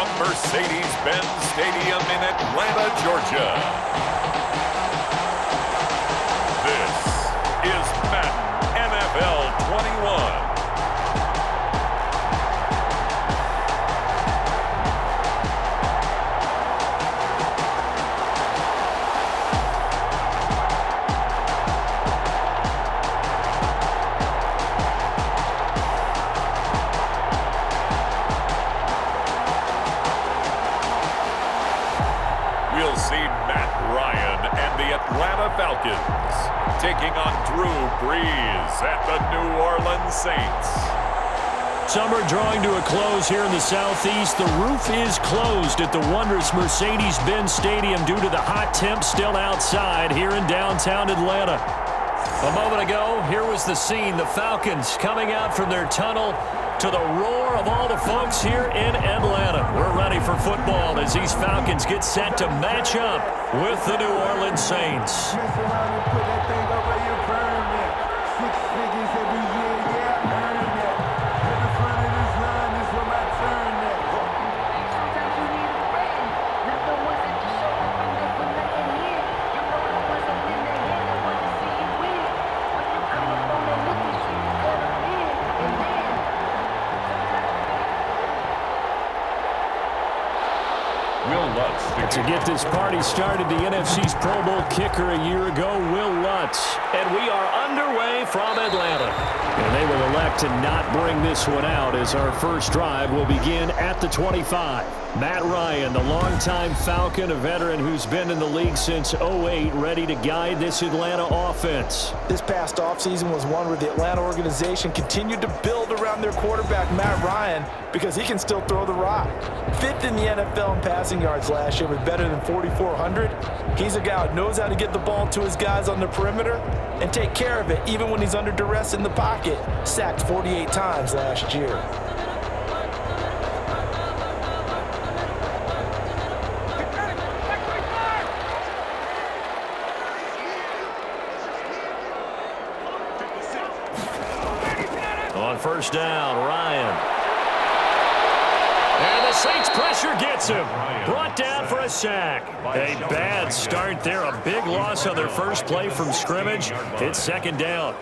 from Mercedes-Benz Stadium in Atlanta, Georgia. This is Madden NFL 21. We'll see Matt Ryan and the Atlanta Falcons taking on Drew Brees at the New Orleans Saints. Summer drawing to a close here in the Southeast. The roof is closed at the wondrous Mercedes-Benz Stadium due to the hot temps still outside here in downtown Atlanta. A moment ago, here was the scene. The Falcons coming out from their tunnel to the roar of all the folks here in Atlanta. We're ready for football as these Falcons get set to match up with the New Orleans Saints. To get this party started, the NFC's Pro Bowl kicker a year ago, Will Lutz. And we are underway from Atlanta. And they will elect to not bring this one out as our first drive will begin at the 25. Matt Ryan, the longtime Falcon, a veteran who's been in the league since '08, ready to guide this Atlanta offense. This past offseason was one where the Atlanta organization continued to build around their quarterback, Matt Ryan, because he can still throw the rock. Fifth in the NFL in passing yards last year with better than 4,400. He's a guy who knows how to get the ball to his guys on the perimeter and take care of it even when he's under duress in the pocket. Sacked 48 times last year. On first down, Ryan. And the Saints pressure gets him. Brought down for a sack. A bad start there. A big loss on their first play from scrimmage. It's second down.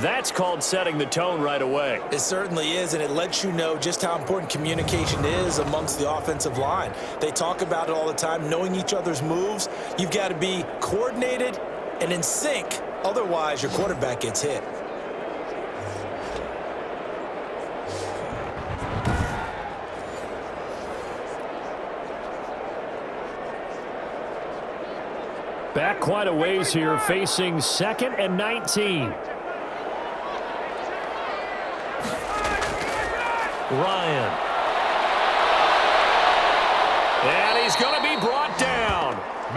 That's called setting the tone right away. It certainly is, and it lets you know just how important communication is amongst the offensive line. They talk about it all the time, knowing each other's moves. You've got to be coordinated and in sync. Otherwise, your quarterback gets hit. Back quite a ways here, facing 2nd and 19. Ryan. And he's going to be brought down.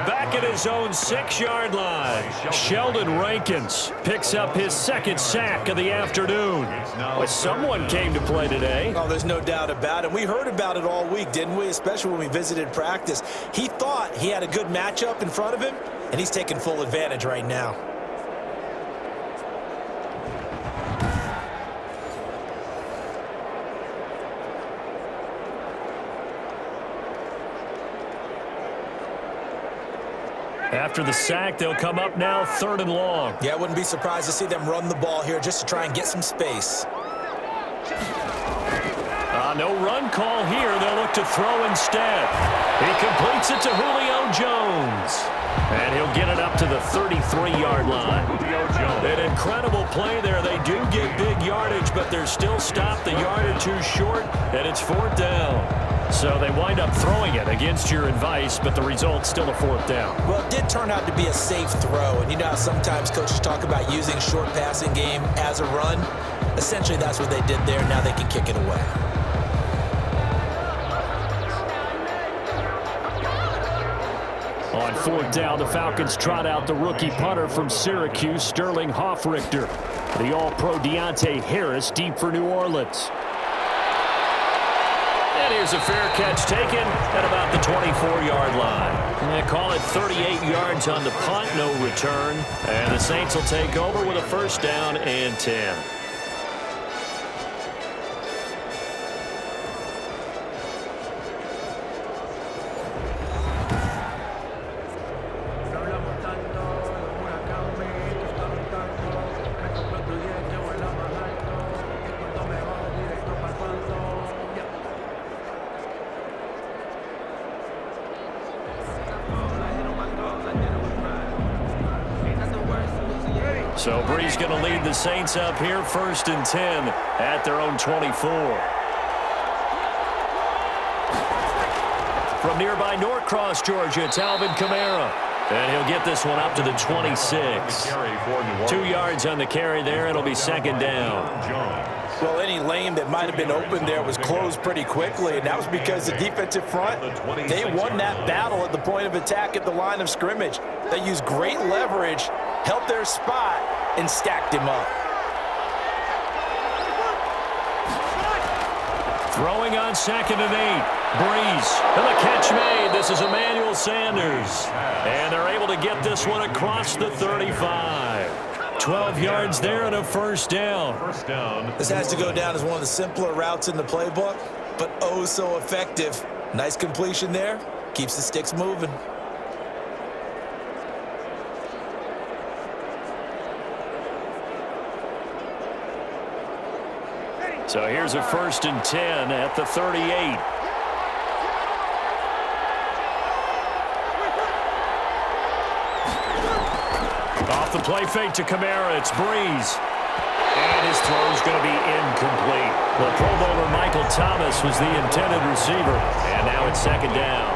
Back at his own 6-yard line. Sheldon Rankins picks up his second sack of the afternoon. Well, someone came to play today. Oh, there's no doubt about it. We heard about it all week, didn't we? Especially when we visited practice. He thought he had a good matchup in front of him, and he's taking full advantage right now. After the sack, they'll come up now 3rd and long. Yeah, I wouldn't be surprised to see them run the ball here just to try and get some space. No run call here. They'll look to throw instead. He completes it to Julio Jones. And he'll get it up to the 33-yard line. An incredible play there. They do get big yardage, but they're still stopped a yard or two short, and it's 4th down. So they wind up throwing it against your advice, but the result's still a 4th down. Well, it did turn out to be a safe throw, and you know how sometimes coaches talk about using short passing game as a run? Essentially, that's what they did there. Now they can kick it away. On 4th down, the Falcons trot out the rookie punter from Syracuse, Sterling Hoffrichter. The All-Pro Deontay Harris deep for New Orleans. And here's a fair catch taken at about the 24-yard line. They call it 38 yards on the punt, no return. And the Saints will take over with a 1st down and 10. So Brees going to lead the Saints up here, 1st and 10 at their own 24. From nearby Norcross, Georgia, it's Alvin Kamara. And he'll get this one up to the 26. 2 yards on the carry there. It'll be 2nd down. Well, any lane that might have been open there was closed pretty quickly, and that was because the defensive front, they won that battle at the point of attack at the line of scrimmage. They used great leverage, held their spot, and stacked him up. Throwing on 2nd and 8. Brees, and the catch made. This is Emmanuel Sanders. And they're able to get this one across the 35. 12 yards there and a 1st down. This has to go down as one of the simpler routes in the playbook, but oh so effective. Nice completion there. Keeps the sticks moving. So here's a 1st and 10 at the 38. Off the play fake to Kamara, it's Brees. And his throw's going to be incomplete. The Pro Bowler Michael Thomas was the intended receiver. And now it's 2nd down.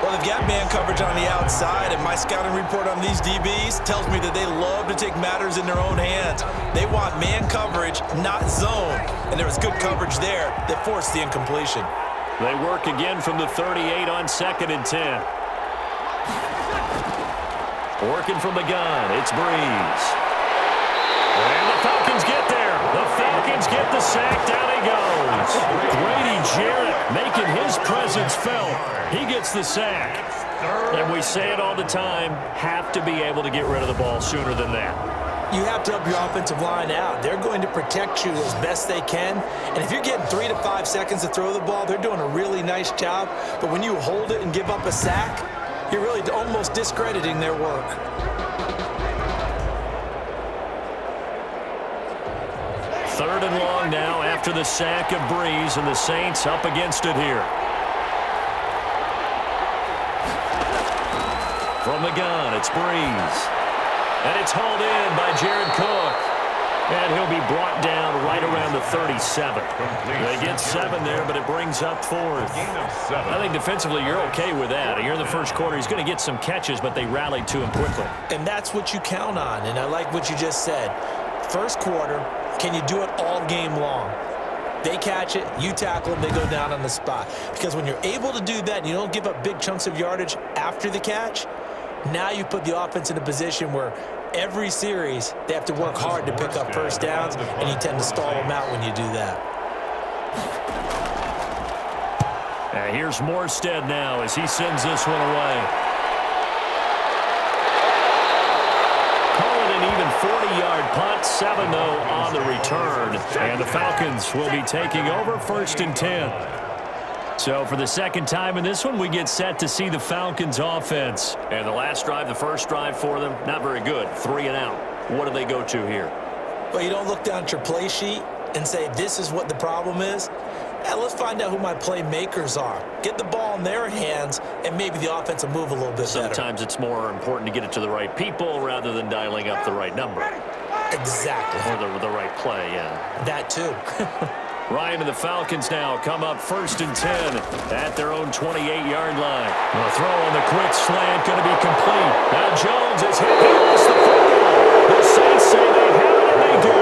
Well, they've got man coverage on the outside, and my scouting report on these DBs tells me that they love to take matters in their own hands. They want man coverage, not zone. And there was good coverage there that forced the incompletion. They work again from the 38 on 2nd and 10. Working from the gun, it's Brees. And the Falcons get there. The Falcons get the sack. Down he goes. Grady Jarrett making his presence felt. He gets the sack. And we say it all the time, have to be able to get rid of the ball sooner than that. You have to help your offensive line out. They're going to protect you as best they can. And if you're getting 3 to 5 seconds to throw the ball, they're doing a really nice job. But when you hold it and give up a sack, you're really almost discrediting their work. Third and long now after the sack of Brees, and the Saints up against it here. From the gun, it's Brees. And it's hauled in by Jared Cook. And he'll be brought down right around the 37. They get 7 there, but it brings up 4th. I think defensively you're okay with that. You're in the first quarter. He's going to get some catches, but they rallied to him quickly. And that's what you count on, and I like what you just said. First quarter, can you do it all game long? They catch it, you tackle them, they go down on the spot. Because when you're able to do that and you don't give up big chunks of yardage after the catch, now you put the offense in a position where every series they have to work hard to pick up first downs, and you tend to stall them out when you do that. And here's Morstead now as he sends this one away. Call it an even 40-yard punt, 7 though on the return. And the Falcons will be taking over 1st and 10. So for the second time in this one, we get set to see the Falcons offense. And the last drive, the first drive for them, not very good. 3 and out. What do they go to here? Well, you don't look down at your play sheet and say, this is what the problem is. Yeah, let's find out who my playmakers are. Get the ball in their hands, and maybe the offense will move a little bit better. Sometimes it's more important to get it to the right people rather than dialing up the right number. Exactly. Or the right play, yeah. That too. Ryan and the Falcons now come up 1st and 10 at their own 28-yard line. The throw on the quick slant going to be complete. Now Jones is hit. He lost the football. The Saints say they have it, and they do.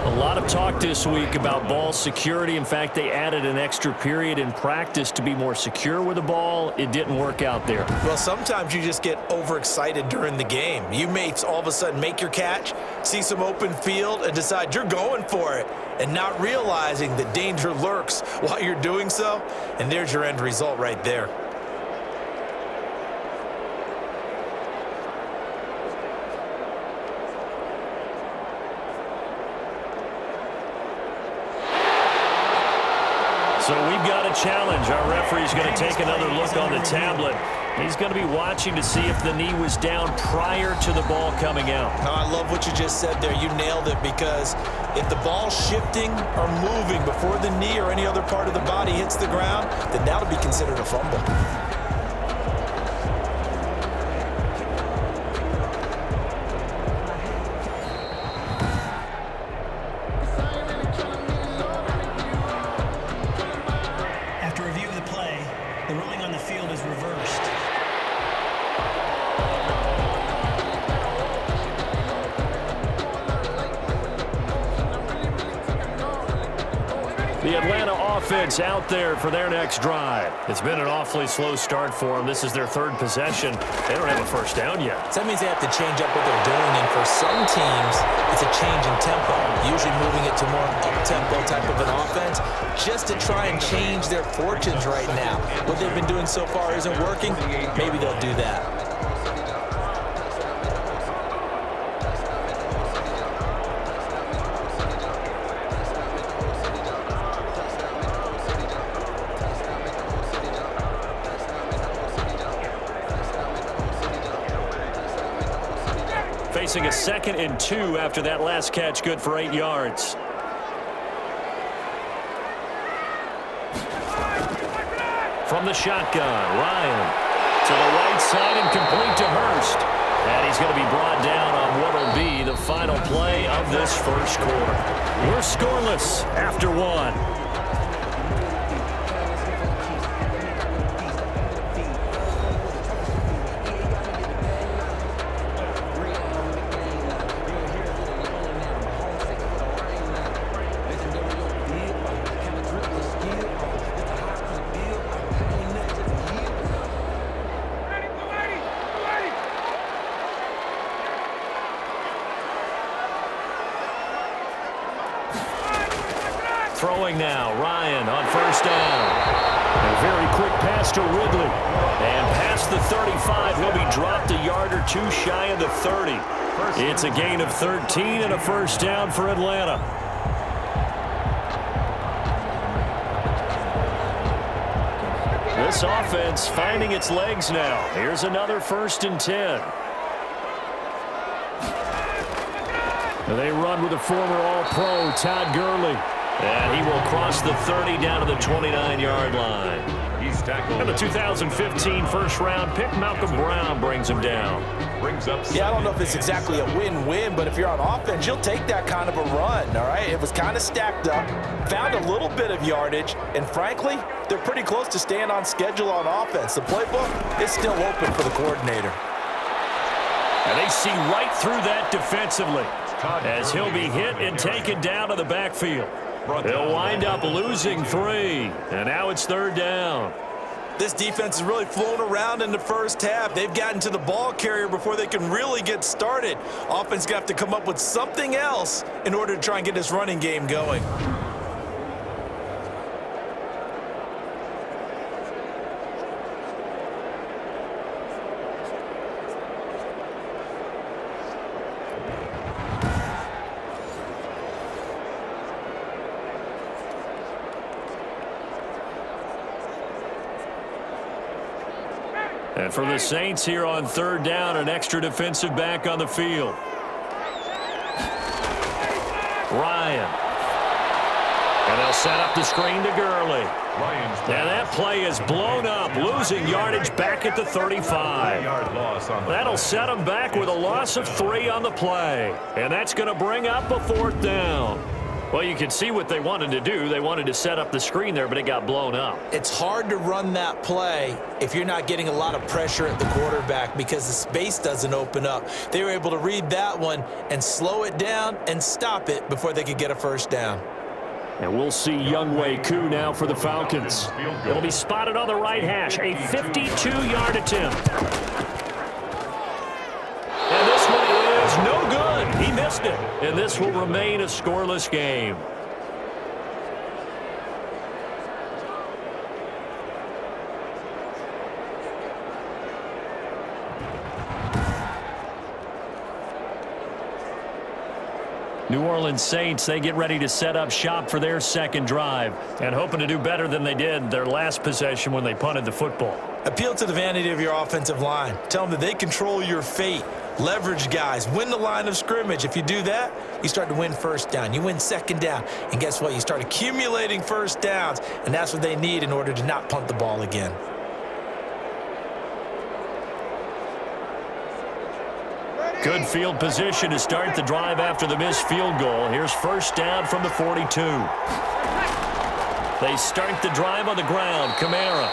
A lot of talk this week about ball security. In fact, they added an extra period in practice to be more secure with the ball. It didn't work out there. Well, sometimes you just get overexcited during the game. You may all of a sudden make your catch, see some open field, and decide you're going for it, and not realizing that danger lurks while you're doing so. And there's your end result right there. So we've got a challenge. Our referee's going to take another look on the tablet. He's going to be watching to see if the knee was down prior to the ball coming out. Now, I love what you just said there. You nailed it, because if the ball's shifting or moving before the knee or any other part of the body hits the ground, then that'll be considered a fumble. The Atlanta offense out there for their next drive. It's been an awfully slow start for them. This is their third possession. They don't have a first down yet. So that means they have to change up what they're doing, and for some teams, it's a change in tempo, usually moving it to more up-tempo type of an offense, just to try and change their fortunes right now. What they've been doing so far isn't working. Maybe they'll do that. Facing a 2nd and 2 after that last catch, good for 8 yards. From the shotgun, Ryan to the right side and complete to Hurst. And he's going to be brought down on what will be the final play of this first quarter. We're scoreless after 1. Throwing now, Ryan on first down. A very quick pass to Ridley. And past the 35, he'll be dropped a yard or two shy of the 30. It's a gain of 13 and a first down for Atlanta. This offense finding its legs now. Here's another 1st and 10. They run with a former All-Pro, Todd Gurley. And he will cross the 30 down to the 29-yard line. He's tackled. And the 2015 first-round pick, Malcolm Brown, brings him down. Yeah, I don't know if it's exactly a win-win, but if you're on offense, you'll take that kind of a run, all right? It was kind of stacked up, found a little bit of yardage, and frankly, they're pretty close to staying on schedule on offense. The playbook is still open for the coordinator. And they see right through that defensively as he'll be hit and taken down to the backfield. They'll wind up losing 3, and now it's 3rd down. This defense has really flown around in the first half. They've gotten to the ball carrier before they can really get started. Offense got to come up with something else in order to try and get this running game going. And for the Saints here on 3rd down, an extra defensive back on the field. Ryan. And they'll set up the screen to Gurley. And that play is blown up, losing yardage back at the 35. That'll set them back with a loss of 3 on the play. And that's going to bring up a 4th down. Well, you can see what they wanted to do. They wanted to set up the screen there, but it got blown up. It's hard to run that play if you're not getting a lot of pressure at the quarterback because the space doesn't open up. They were able to read that one and slow it down and stop it before they could get a first down. And we'll see Younghoe Koo now for the Falcons. It'll be spotted on the right hash, a 52-yard attempt. And this one is no good. He missed it. And this will remain a scoreless game. New Orleans Saints, they get ready to set up shop for their second drive and hoping to do better than they did their last possession when they punted the football. Appeal to the vanity of your offensive line. Tell them that they control your fate. Leverage guys. Win the line of scrimmage. If you do that, you start to win first down. You win second down. And guess what? You start accumulating first downs. And that's what they need in order to not punt the ball again. Good field position to start the drive after the missed field goal. Here's first down from the 42. They start the drive on the ground. Kamara.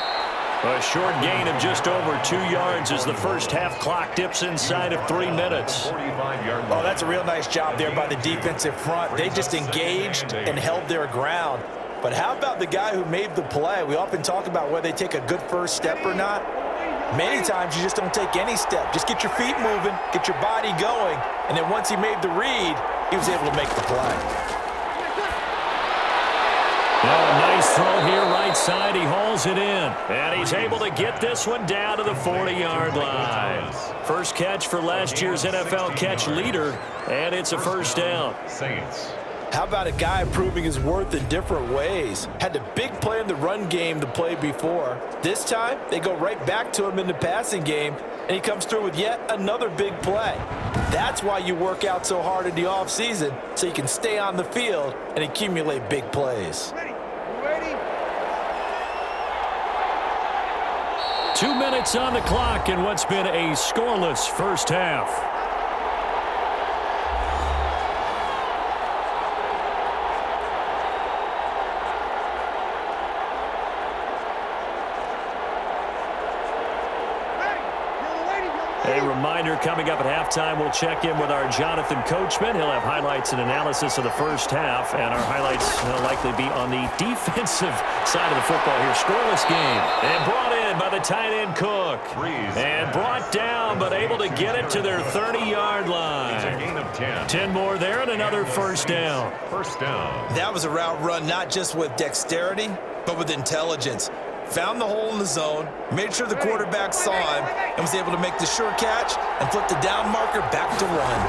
A short gain of just over 2 yards as the first half clock dips inside of 3 minutes. Oh, that's a real nice job there by the defensive front. They just engaged and held their ground. But how about the guy who made the play? We often talk about whether they take a good first step or not. Many times you just don't take any step. Just get your feet moving, get your body going, and then once he made the read, he was able to make the play. Now a nice throw here, right side. He hauls it in. And he's able to get this one down to the 40-yard line. First catch for last year's NFL catch leader, and it's a first down. Saints. How about a guy proving his worth in different ways? Had a big play in the run game to play before. This time, they go right back to him in the passing game, and he comes through with yet another big play. That's why you work out so hard in the offseason, so you can stay on the field and accumulate big plays. 2 minutes on the clock in what's been a scoreless first half. A reminder, coming up at halftime, we'll check in with our Jonathan Coachman. He'll have highlights and analysis of the first half, and our highlights will likely be on the defensive side of the football here. Scoreless game, and brought in by the tight end Cook. And brought down, but able to get it to their 30-yard line. It's a gain of 10. 10 more there, and another first down. First down. That was a route run not just with dexterity, but with intelligence. Found the hole in the zone, made sure the quarterback saw him, and was able to make the sure catch and flip the down marker back to run.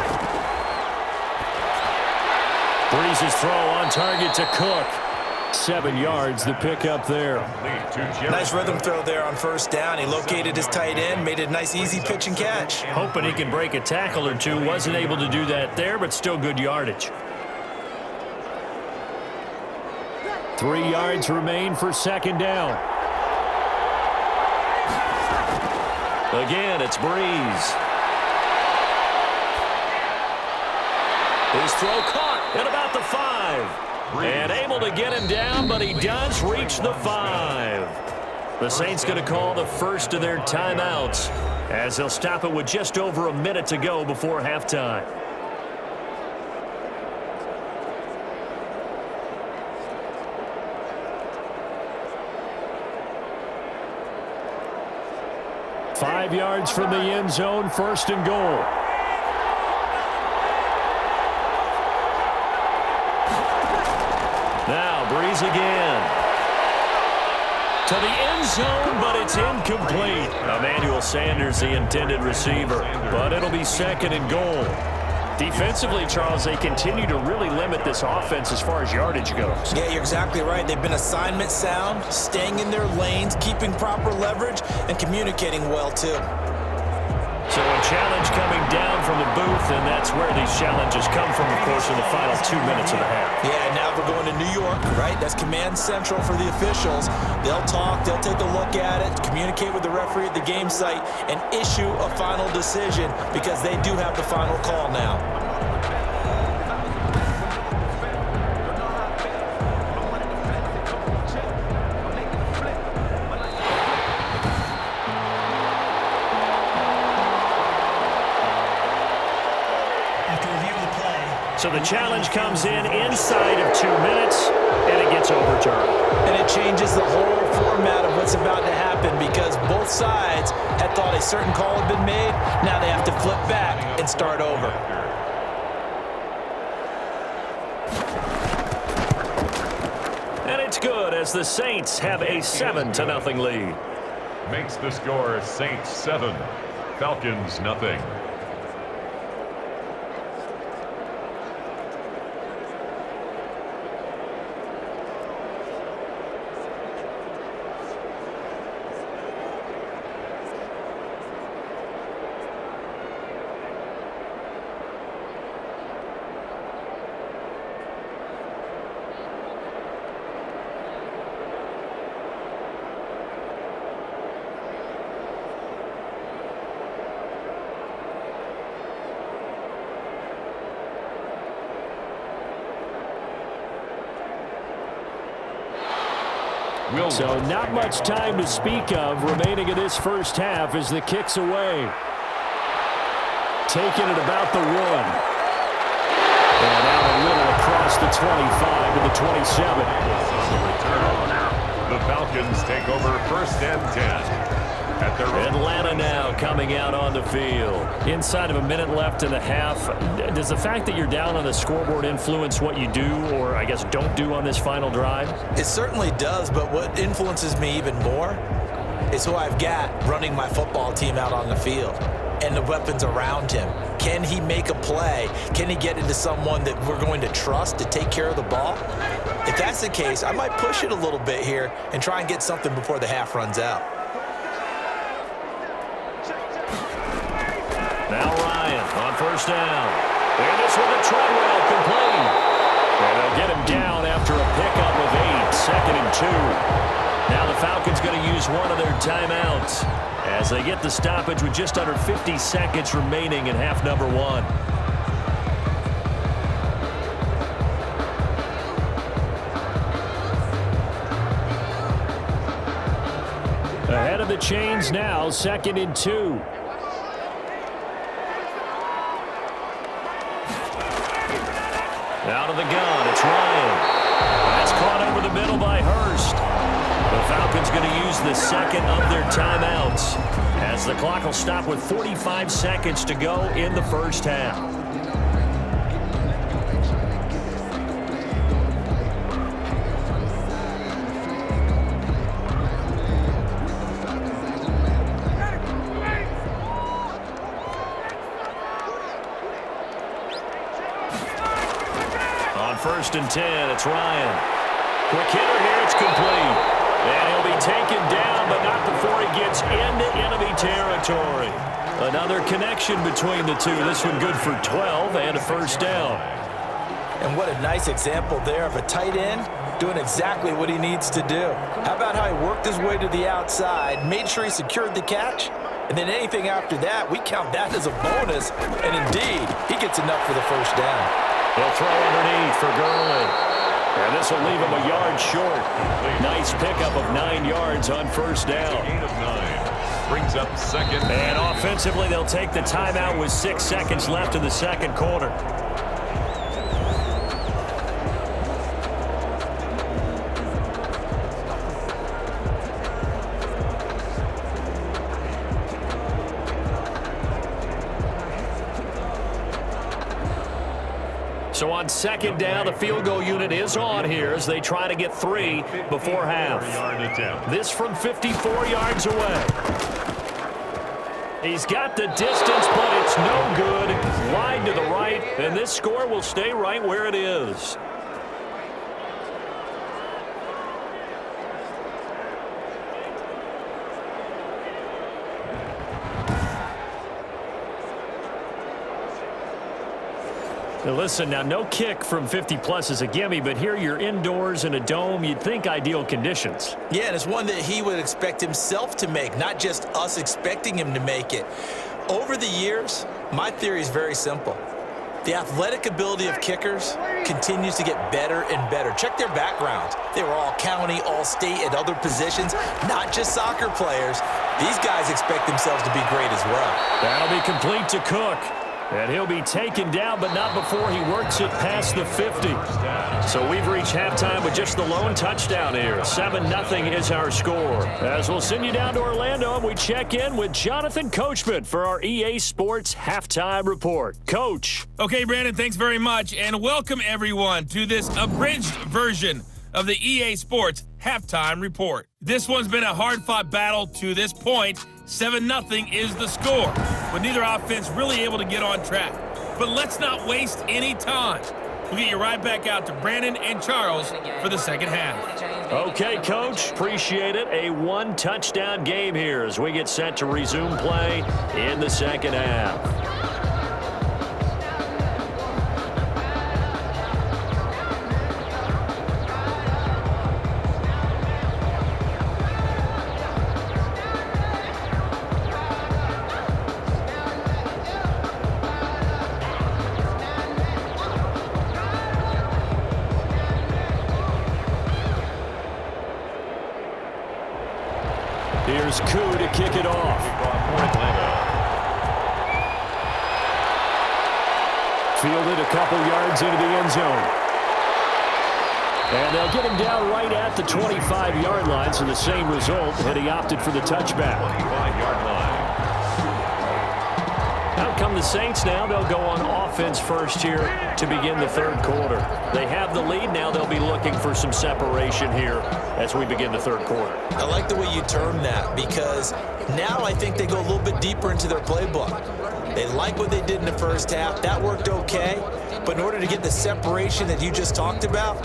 Breeze's throw on target to Cook. 7 yards, the pick up there. Nice rhythm throw there on first down. He located his tight end, made it a nice easy pitch and catch. Hoping he can break a tackle or two. Wasn't able to do that there, but still good yardage. 3 yards remain for second down. Again, it's Breeze. His throw caught at about the 5. And able to get him down, but he does reach the 5. The Saints going to call the first of their timeouts as they'll stop it with just over a minute to go before halftime. Five yards from the end zone, first and goal. Now Breeze again. To the end zone, but it's incomplete. Emmanuel Sanders, the intended receiver, but it'll be second and goal. Defensively, Charles, they continue to really limit this offense as far as yardage goes. Yeah, you're exactly right. They've been assignment sound, staying in their lanes, keeping proper leverage, and communicating well, too. So a challenge coming down from the booth, and that's where these challenges come from, of course, in the final 2 minutes of the half. Yeah, now we're going to New York, right? That's command central for the officials. They'll talk, they'll take a look at it, communicate with the referee at the game site, and issue a final decision because they do have the final call now. So the challenge comes in inside of 2 minutes, and it gets overturned. And it changes the whole format of what's about to happen because both sides had thought a certain call had been made. Now they have to flip back and start over. And it's good as the Saints have a 7-0 lead. Makes the score Saints 7, Falcons nothing. So not much time to speak of remaining in this first half as the kick's away. Taking it about the 1. And out a little across the 25 to the 27. The Falcons take over 1st and 10. At their Atlanta now coming out on the field. Inside of a minute left in the half. Does the fact that you're down on the scoreboard influence what you do, or I guess don't do on this final drive? It certainly does, but what influences me even more is who I've got running my football team out on the field and the weapons around him. Can he make a play? Can he get into someone that we're going to trust to take care of the ball? If that's the case, I might push it a little bit here and try and get something before the half runs out. Now Ryan on 1st down. And this one to Treadwell, complete. And they'll get him down after a pickup of 8, 2nd and 2. Now the Falcons going to use one of their timeouts as they get the stoppage with just under 50 seconds remaining in half number 1. Ahead of the chains now, 2nd and 2. Out of the gun, it's Ryan. That's caught over the middle by Hurst. The Falcons going to use the 2nd of their timeouts as the clock will stop with 45 seconds to go in the 1st half. On 1st and 10, it's Ryan. Quick hitter here, it's complete. And he'll be taken down, but not before he gets into enemy territory. Another connection between the two. This one good for 12 and a 1st down. And what a nice example there of a tight end doing exactly what he needs to do. How about how he worked his way to the outside, made sure he secured the catch, and then anything after that, we count that as a bonus. And indeed, he gets enough for the 1st down. He'll throw underneath for Gurley. And this will leave him a yard short. Nice pickup of 9 yards on 1st down. gain of 9. Brings up 2nd. And offensively, they'll take the timeout with 6 seconds left in the 2nd quarter. So on 2nd down, the field goal unit is on here as they try to get 3 before half. This from 54 yards away. He's got the distance, but it's no good. Wide to the right, and this score will stay right where it is. Now listen, now no kick from 50-plus is a gimme, but here you're indoors in a dome. You'd think ideal conditions. Yeah, and it's one that he would expect himself to make, not just us expecting him to make it. Over the years, my theory is very simple. The athletic ability of kickers continues to get better and better. Check their backgrounds. They were all county, all state, at other positions, not just soccer players. These guys expect themselves to be great as well. That'll be complete to Cook. And he'll be taken down, but not before he works it past the 50. So we've reached halftime with just the lone touchdown here. 7-0 is our score. As we'll send you down to Orlando, and we check in with Jonathan Coachman for our EA Sports Halftime Report. Coach. Okay, Brandon, thanks very much. And welcome, everyone, to this abridged version of the EA Sports Halftime Report. This one's been a hard-fought battle to this point. 7-0 is the score, with neither offense really able to get on track. But let's not waste any time. We'll get you right back out to Brandon and Charles for the 2nd half. Okay, Coach. Appreciate it. A 1-touchdown game here as we get set to resume play in the 2nd half. Here's Koo to kick it off. Fielded a couple yards into the end zone. And they'll get him down right at the 25-yard line, so the same result, and he opted for the touchback. 25-yard line. Out come the Saints now. They'll go on offense first here to begin the third quarter. They have the lead. Now they'll be looking for some separation here as we begin the third quarter. I like the way you term that, because now I think they go a little bit deeper into their playbook. They like what they did in the first half. That worked okay. But in order to get the separation that you just talked about,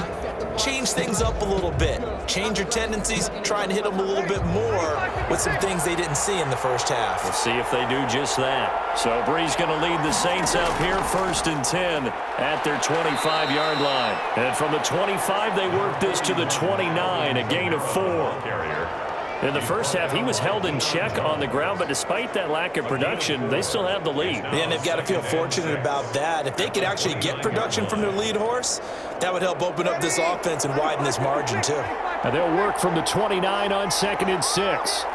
change things up a little bit. Change your tendencies. Try and hit them a little bit more with some things they didn't see in the first half. We'll see if they do just that. So Brees going to lead the Saints up here, 1st and 10 at their 25-yard line. And from the 25, they work this to the 29, a gain of 4. In the first half, he was held in check on the ground, but despite that lack of production, they still have the lead. And they've got to feel fortunate about that. If they could actually get production from their lead horse, that would help open up this offense and widen this margin too. And they'll work from the 29 on 2nd and 6.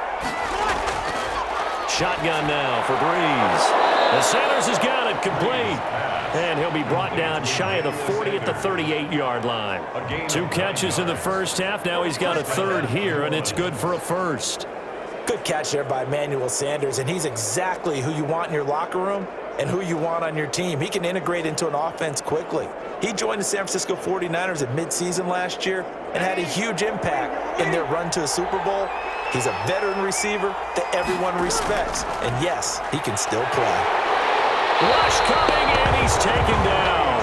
Shotgun now for Brees. And Sanders has got it complete. And he'll be brought down shy of the 40 at the 38-yard line. 2 catches in the first half. Now he's got a third here, and it's good for a first. Good catch there by Emmanuel Sanders, and he's exactly who you want in your locker room and who you want on your team. He can integrate into an offense quickly. He joined the San Francisco 49ers at midseason last year and had a huge impact in their run to a Super Bowl. He's a veteran receiver that everyone respects, and yes, he can still play. Rush coming, and he's taken down.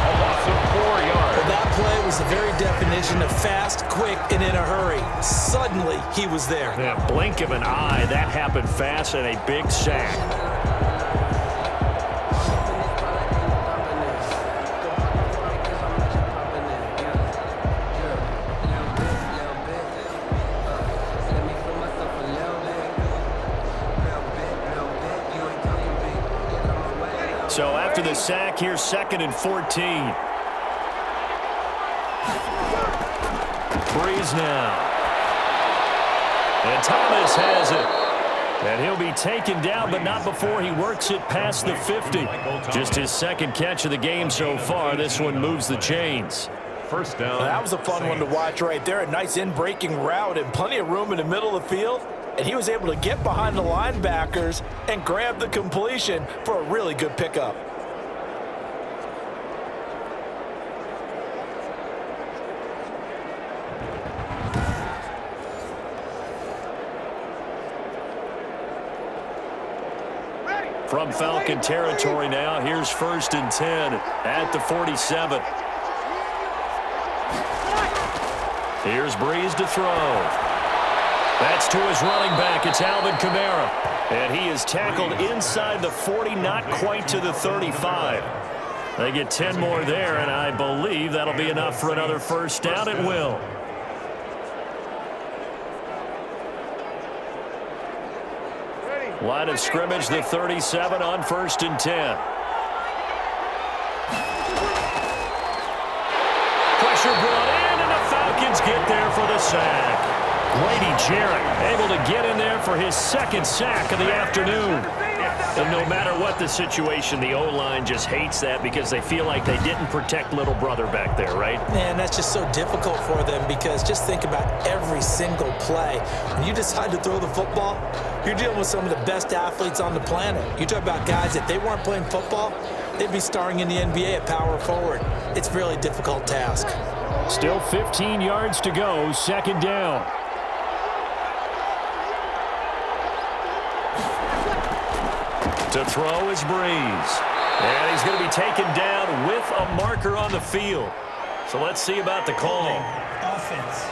A loss of 4 yards. Well, that play was the very definition of fast, quick, and in a hurry. Suddenly, he was there. Yeah, blink of an eye, that happened fast, and a big sack. So after the sack, here's 2nd and 14. Brees now. And Thomas has it. And he'll be taken down, but not before he works it past the 50. Just his 2nd catch of the game so far. This one moves the chains. First down. That was a fun one to watch right there. A nice in-breaking route and plenty of room in the middle of the field. And he was able to get behind the linebackers and grab the completion for a really good pickup. From Falcon territory now, here's 1st and 10 at the 47. Here's Brees to throw. That's to his running back. It's Alvin Kamara. And he is tackled inside the 40, not quite to the 35. They get 10 more there, and I believe that'll be enough for another first down. It will. Line of scrimmage, the 37 on 1st and 10. Pressure brought in, and the Falcons get there for the sack. Grady Jarrett able to get in there for his 2nd sack of the afternoon. And no matter what the situation, the O-line just hates that because they feel like they didn't protect little brother back there, right? Man, that's just so difficult for them because just think about every single play. When you decide to throw the football, you're dealing with some of the best athletes on the planet. You talk about guys, if they weren't playing football, they'd be starring in the NBA at power forward. It's a really difficult task. Still 15 yards to go, 2nd down. To throw is Brees. And he's going to be taken down with a marker on the field. So let's see about the call. Offense.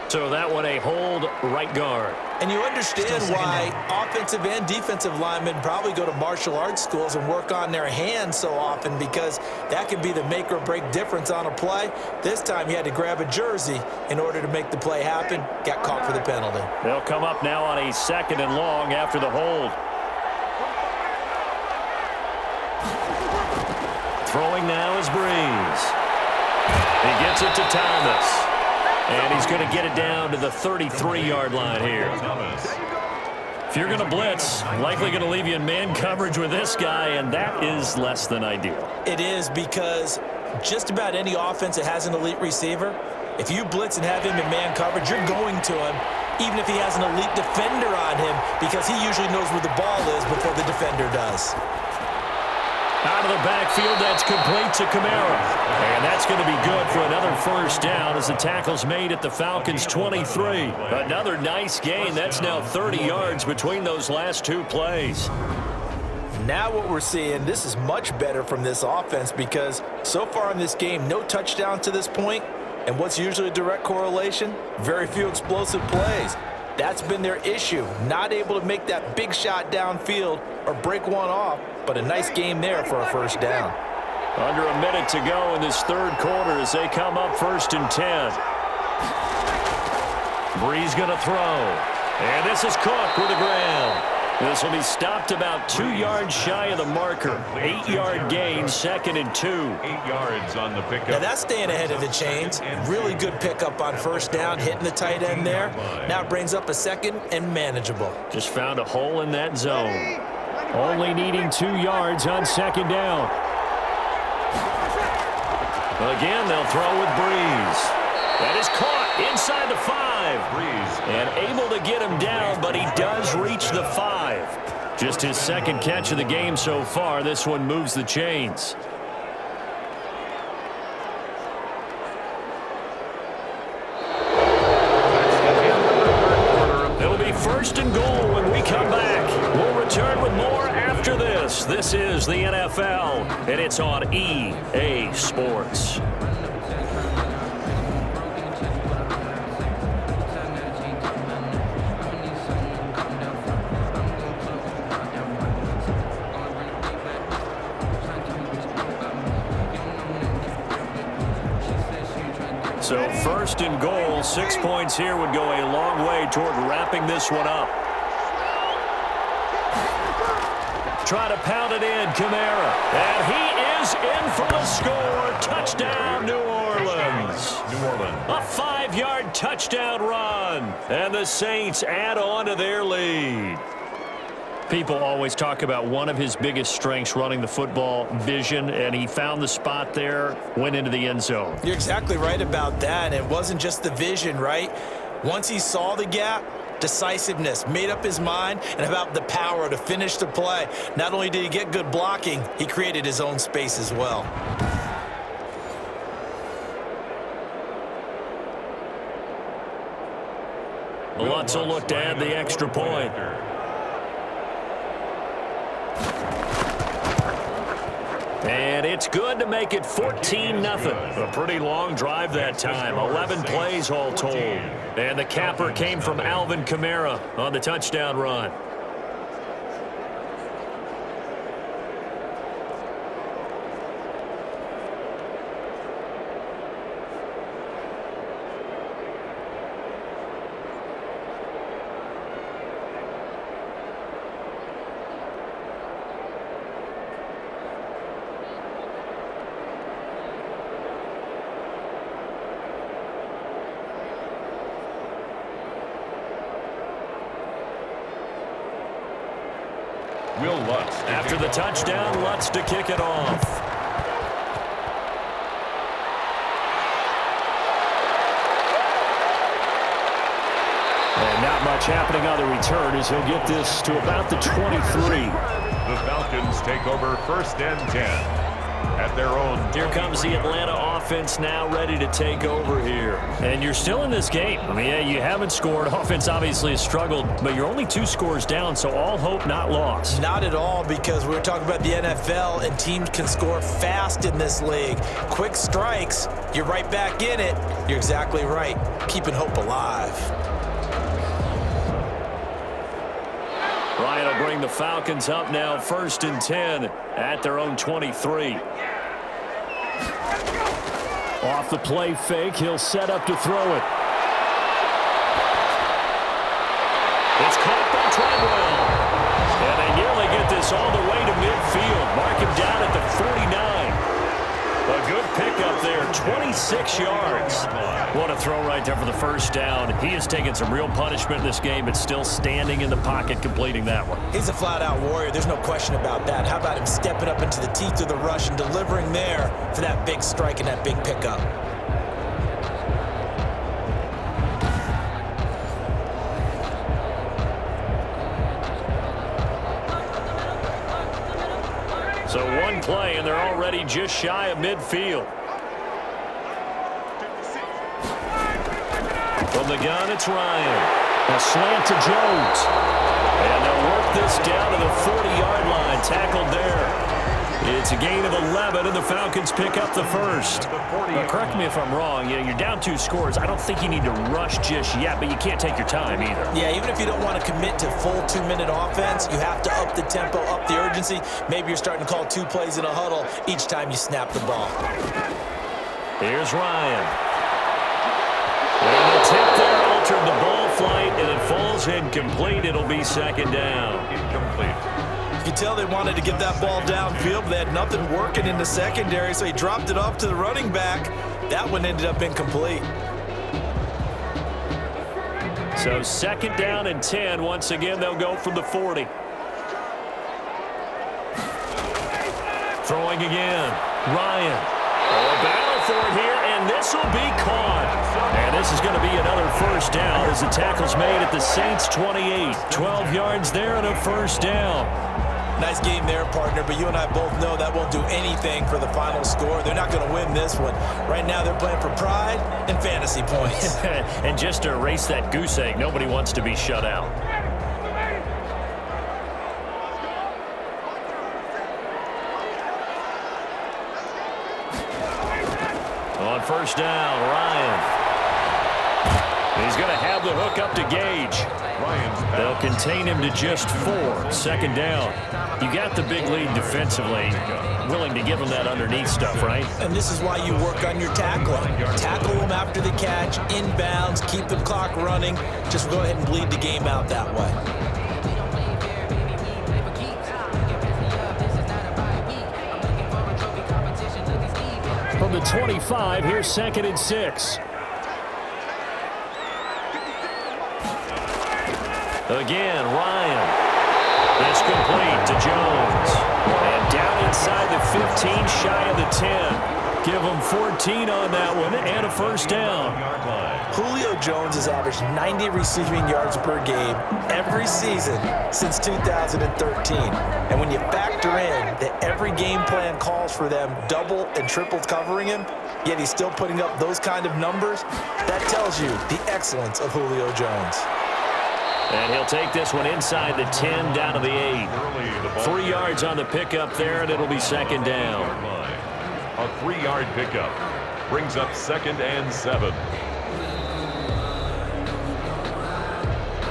So that one a hold, right guard. And you understand why offensive and defensive linemen probably go to martial arts schools and work on their hands so often, because that can be the make or break difference on a play. This time he had to grab a jersey in order to make the play happen. Got caught for the penalty. They'll come up now on a 2nd and long after the hold. Throwing now is Brees. He gets it to Thomas. And he's going to get it down to the 33-yard line here. If you're going to blitz, likely going to leave you in man coverage with this guy, and that is less than ideal. It is, because just about any offense that has an elite receiver, if you blitz and have him in man coverage, you're going to him, even if he has an elite defender on him, because he usually knows where the ball is before the defender does. Out of the backfield, that's complete to Kamara. And that's going to be good for another first down as the tackle's made at the Falcons' 23. Another nice gain. That's now 30 yards between those last two plays. Now what we're seeing, this is much better from this offense, because so far in this game, no touchdown to this point. And what's usually a direct correlation? Very few explosive plays. That's been their issue, not able to make that big shot downfield or break one off, but a nice game there for a first down. Under a minute to go in this third quarter as they come up 1st and 10. Brees going to throw. And this is Cook with the ground. This will be stopped about 2 yards shy of the marker. 8-yard gain, 2nd and 2. 8 yards on the pickup. Now that's staying ahead of the chains. Really good pickup on first down, hitting the tight end there. Now it brings up a 2nd and manageable. Just found a hole in that zone. Only needing 2 yards on 2nd down. Again, they'll throw with Brees. That is caught inside the 5. And able to get him down, but he does reach the 5. Just his 2nd catch of the game so far. This one moves the chains. It'll be 1st and goal when we come back. We'll return with more after this. This is the NFL, and it's on EA Sports. So 1st and goal, 6 points here would go a long way toward wrapping this one up. Try to pound it in, Kamara. And he is in for the score. Touchdown, New Orleans. A 5-yard touchdown run. And the Saints add on to their lead. People always talk about one of his biggest strengths running the football, vision, and he found the spot there, went into the end zone. You're exactly right about that. It wasn't just the vision, right? Once he saw the gap, decisiveness, made up his mind, and about the power to finish the play. Not only did he get good blocking, he created his own space as well. Lutz will look to add the extra point. And it's good to make it 14-0. A pretty long drive that time. 11 plays all told. And the capper came from Alvin Kamara on the touchdown run. After the touchdown, Lutz to kick it off. And not much happening on the return as he'll get this to about the 23. The Falcons take over 1st and 10. At their own. Here comes the Atlanta offense now ready to take over here. And you're still in this game. I mean, yeah, you haven't scored. Offense obviously has struggled, but you're only 2 scores down, so all hope not lost. Not at all, because we're talking about the NFL, and teams can score fast in this league. Quick strikes, you're right back in it. You're exactly right. Keeping hope alive. Ryan will bring the Falcons up now 1st and 10 at their own 23. Off the play fake, he'll set up to throw it. It's caught by Treadwell. And they nearly get this all the way to midfield. Mark him down at the 49. A good pickup there, 26 yards. What a throw right there for the first down. He has taken some real punishment in this game, but still standing in the pocket completing that one. He's a flat-out warrior. There's no question about that. How about him stepping up into the teeth of the rush and delivering there for that big strike and that big pickup? So one play, and they're already just shy of midfield. From the gun, it's Ryan. A slant to Jones. And they'll work this down to the 40-yard line. Tackled there. It's a gain of 11, and the Falcons pick up the first. Now, correct me if I'm wrong. You know, you're down 2 scores. I don't think you need to rush just yet, but you can't take your time either. Yeah, even if you don't want to commit to full 2-minute offense, you have to up the tempo, up the urgency. Maybe you're starting to call 2 plays in a huddle each time you snap the ball. Here's Ryan. And the tip there altered the ball flight, and it falls incomplete. It'll be second down. Incomplete. You can tell they wanted to get that ball downfield, but they had nothing working in the secondary, so he dropped it off to the running back. That one ended up incomplete. So second down and 10. Once again, they'll go from the 40. Throwing again. Ryan. A battle for it here, and this will be caught. And this is going to be another first down as the tackle's made at the Saints' 28. 12 yards there and a first down. Nice game there, partner, but you and I both know that won't do anything for the final score. They're not going to win this one. Right now, they're playing for pride and fantasy points. And just to erase that goose egg, nobody wants to be shut out. On first down, Ryan. He's going to have the hook up to Gage. They'll contain him to just 4. Second down. You got the big lead defensively. Willing to give him that underneath stuff, right? And this is why you work on your tackling. Tackle them after the catch, inbounds, keep the clock running. Just go ahead and bleed the game out that way. From the 25, here's second and 6. Again, Ryan. It's complete to Jones. And down inside the 15, shy of the 10. Give them 14 on that one and a first down. Julio Jones has averaged 90 receiving yards per game every season since 2013. And when you factor in that every game plan calls for them double and triple covering him, yet he's still putting up those kind of numbers, that tells you the excellence of Julio Jones. And he'll take this one inside the 10 down to the 8. 3 yards on the pickup there, and it'll be second down. A 3-yard pickup brings up second and 7.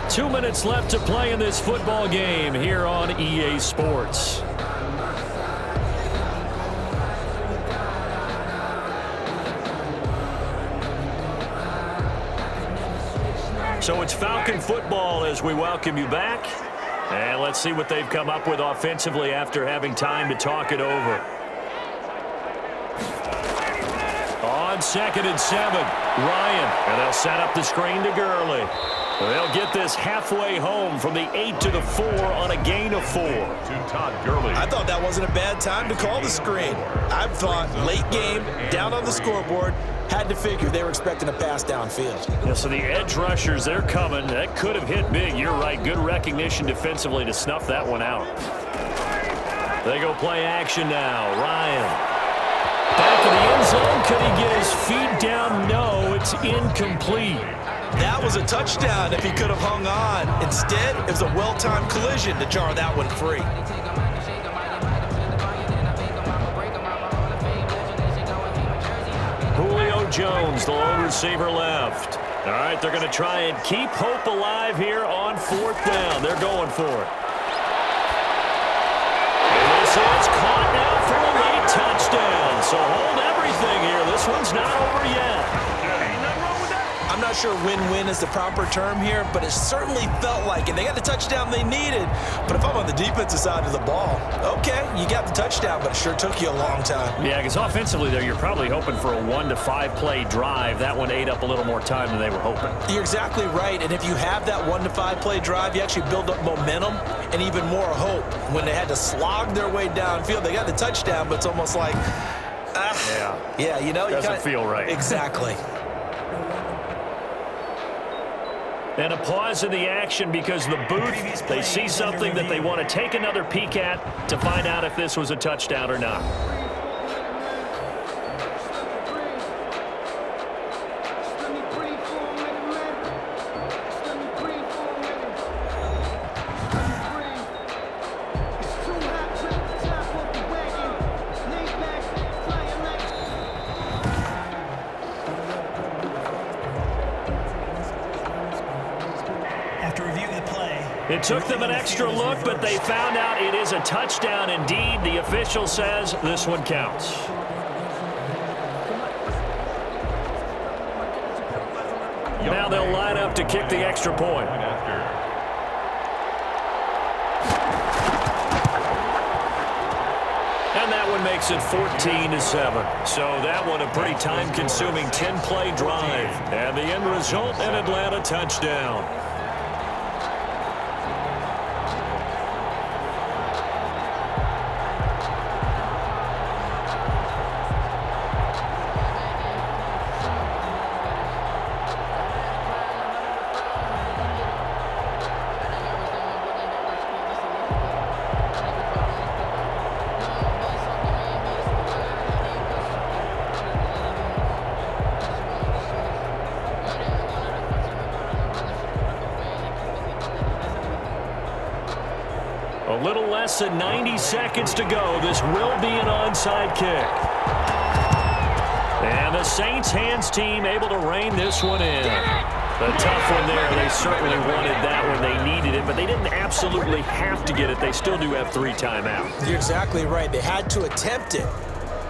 2 minutes left to play in this football game here on EA Sports. So it's Falcon football as we welcome you back. And let's see what they've come up with offensively after having time to talk it over. On second and 7, Ryan. And they'll set up the screen to Gurley. They'll get this halfway home from the 8 to the 4 on a gain of 4. To Todd Gurley. I thought that wasn't a bad time to call the screen. I thought late game, down on the scoreboard, had to figure they were expecting a pass downfield. Yeah, so the edge rushers, they're coming. That could have hit big. You're right. Good recognition defensively to snuff that one out. They go play action now. Ryan. Back in the end zone. Could he get his feet down? No, it's incomplete. That was a touchdown if he could have hung on. Instead, it was a well-timed collision to jar that one free. Julio Jones, the lone receiver left. All right, they're going to try and keep hope alive here on 4th down. They're going for it. And this is caught now for a late touchdown. So hold everything here. This one's not over yet. I I'm not sure win-win is the proper term here, but it certainly felt like it. They got the touchdown they needed, but if I'm on the defensive side of the ball, okay, you got the touchdown, but it sure took you a long time. Yeah, because offensively there, you're probably hoping for a 1 to 5 play drive. That one ate up a little more time than they were hoping. You're exactly right, and if you have that 1 to 5 play drive, you actually build up momentum and even more hope. When they had to slog their way downfield, they got the touchdown, but it's almost like, yeah, you know, doesn't feel right. Exactly. And a pause in the action because the booth, they see something that they want to take another peek at to find out if this was a touchdown or not. It took them an extra look, but they found out it is a touchdown indeed. The official says this one counts. Now they'll line up to kick the extra point. And that one makes it 14-7. So that one a pretty time-consuming 10-play drive. And the end result, an Atlanta touchdown. A little less than 90 seconds to go. This will be an onside kick. And the Saints hands team able to rein this one in. A tough one there. They certainly wanted that when they needed it, but they didn't absolutely have to get it. They still do have 3 timeouts. You're exactly right. They had to attempt it.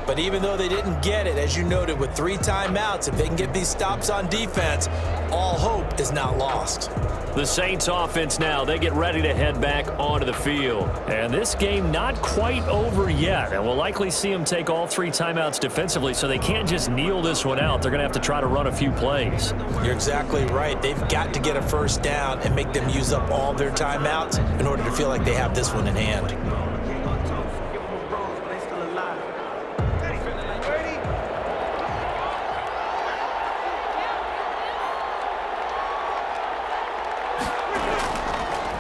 But even though they didn't get it, as you noted, with 3 timeouts, if they can get these stops on defense, all hope is not lost. The Saints offense now, they get ready to head back onto the field. And this game not quite over yet. And we'll likely see them take all 3 timeouts defensively, so they can't just kneel this one out. They're going to have to try to run a few plays. You're exactly right. They've got to get a first down and make them use up all their timeouts in order to feel like they have this one in hand.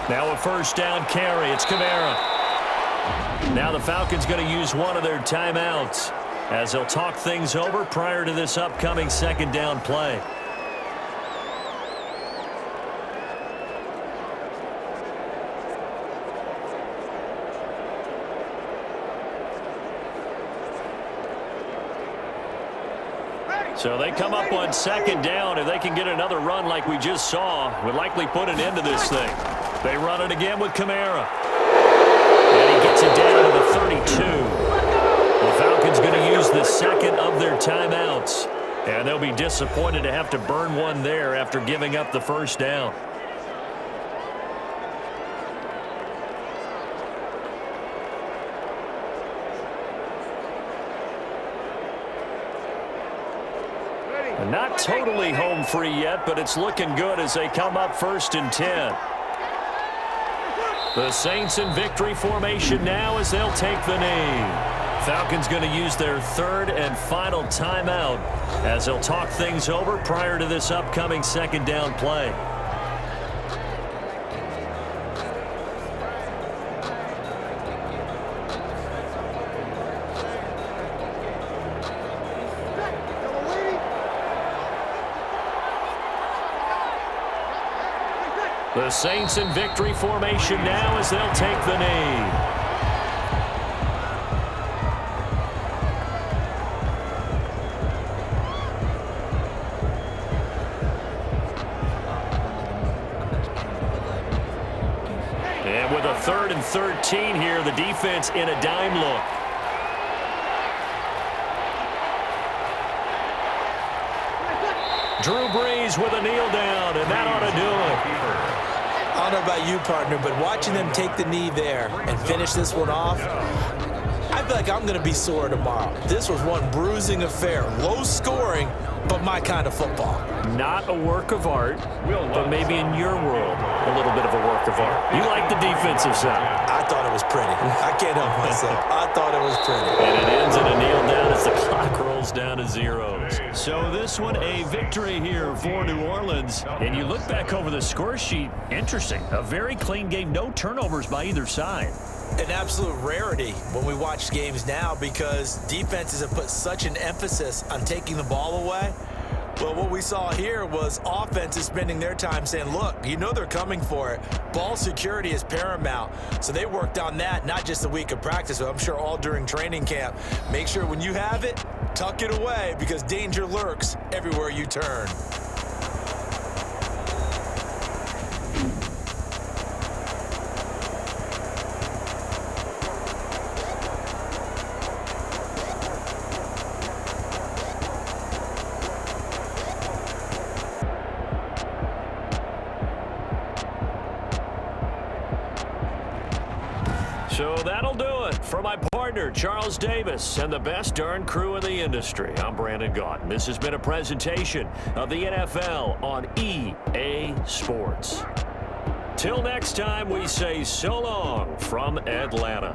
Now a first down carry. It's Kamara. Now the Falcons going to use one of their timeouts as they'll talk things over prior to this upcoming second down play. So they come up on second down. If they can get another run like we just saw, would likely put an end to this thing. They run it again with Kamara. And he gets it down to the 32. The Falcons going to use the second of their timeouts. And they'll be disappointed to have to burn one there after giving up the first down. Not totally home free yet, but it's looking good as they come up 1st and 10. The Saints in victory formation now as they'll take the knee. Falcons going to use their 3rd and final timeout as they'll talk things over prior to this upcoming second down play. The Saints in victory formation now as they'll take the knee. And with a 3rd and 13 here, the defense in a dime look. Drew Brees with a kneel down, and that ought to do it. I don't know about you, partner, but watching them take the knee there and finish this one off, I feel like I'm going to be sore tomorrow. This was one bruising affair. Low scoring, but my kind of football. Not a work of art, but maybe in your world, a little bit of a work of art. You like the defensive side. I thought it was pretty. I can't help myself. I thought it was pretty. And it ends in a kneel down as the clock rolls down to zeros. So this one, a victory here for New Orleans. And you look back over the score sheet, interesting. A very clean game, no turnovers by either side. An absolute rarity when we watch games now because defenses have put such an emphasis on taking the ball away. Well, what we saw here was offenses spending their time saying, look, you know they're coming for it. Ball security is paramount. So they worked on that, not just a week of practice, but I'm sure all during training camp. Make sure when you have it, tuck it away because danger lurks everywhere you turn. So that'll do it for my partner, Charles Davis, and the best darn crew in the industry. I'm Brandon Gaudin. This has been a presentation of the NFL on EA Sports. Till next time, we say so long from Atlanta.